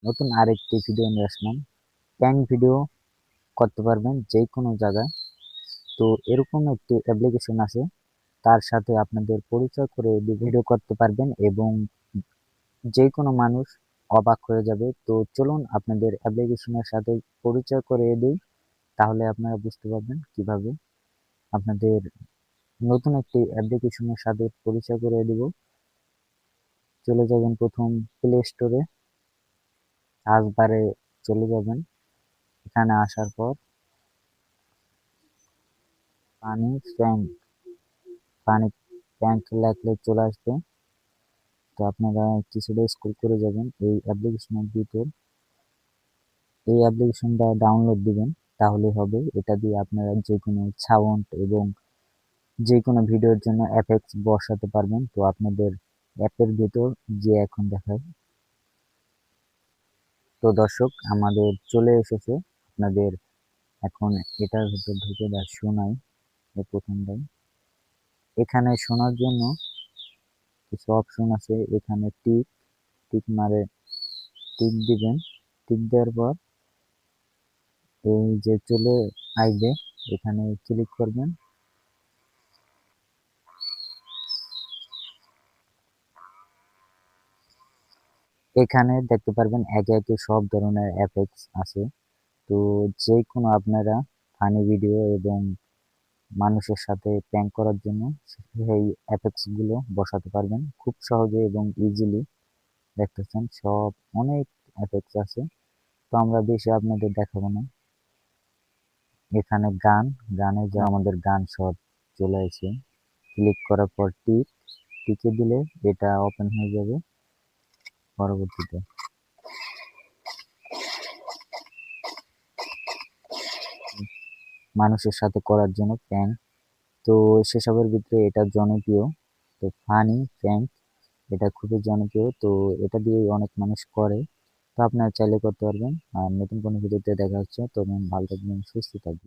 নতুন আরেকটি ভিডিও নিয়ে আসলাম। প্র্যাঙ্ক ভিডিও করতে পারবেন যে কোনো জায়গায়। তো এরকম একটি অ্যাপ্লিকেশন আছে, তার সাথে আপনাদের পরিচয় করে ভিডিও করতে পারবেন এবং যে কোনো মানুষ অবাক হয়ে যাবে। তো চলুন আপনাদের অ্যাপ্লিকেশনের সাথে পরিচয় করিয়ে দিই, তাহলে আপনারা বুঝতে পারবেন কিভাবে আপনাদের নতুন একটি অ্যাপ্লিকেশনের সাথে পরিচয় করিয়ে দিব। চলে যাবেন প্রথম প্লে স্টোরে, সার্চ বারে চলে যাবেন। এখানে আসার পর পানি ফ্র্যাঙ্ক পানি ফ্র্যাঙ্ক লেখলে চলে আসবে। তো আপনারা কিছুটা স্ক্রল করে যাবেন এই অ্যাপ্লিকেশনের ভিতর। এই অ্যাপ্লিকেশনটা ডাউনলোড দিবেন, তাহলে হবে। এটা দিয়ে আপনারা যে কোনো সাউন্ড এবং যে কোনো ভিডিওর জন্য এফেক্টস বসাতে পারবেন। তো আপনাদের অ্যাপের ভিতর যে এখন দেখায়। তো দর্শক আমাদের চলে এসেছে। আপনাদের এখন এটার ভিতর ঢুকে শোনাই এই প্রথমটাই। এখানে শোনার জন্য কিছু অপশন আছে। এখানে টিক টিক মারে টিক দিবেন। টিক দেওয়ার পর এই যে চলে আসবে, এখানে ক্লিক করবেন। এখানে দেখতে পারবেন একে একে সব ধরনের এফেক্টস আছে। তো যে কোনো আপনারা ফানি ভিডিও এবং মানুষের সাথে প্র্যাঙ্ক করার জন্য সেই এফেক্টস গুলো বসাতে পারবেন খুব সহজে এবং ইজিলি। দেখতেছেন সব অনেক এফেক্টস আছে। তো আমরা বেশি আপনাদের দেখাবো না। এখানে গানে যে আমাদের গান সব চলে আসে। ক্লিক করার পর টিকে দিলে এটা ওপেন হয়ে যাবে। পরবর্তীতে মানুষের সাথে করার জন্য প্র্যাঙ্ক, তো সেসবের ভিতরে এটা জনপ্রিয়। তো ফানি প্র্যাঙ্ক এটা খুবই জনপ্রিয়, তো এটা দিয়ে অনেক মানুষ করে। তো আপনারা চাইলে করতে পারবেন। আর নতুন কোনো ভিডিওতে দেখা হচ্ছে, তখন ভালো থাকবেন, সুস্থ থাকবেন।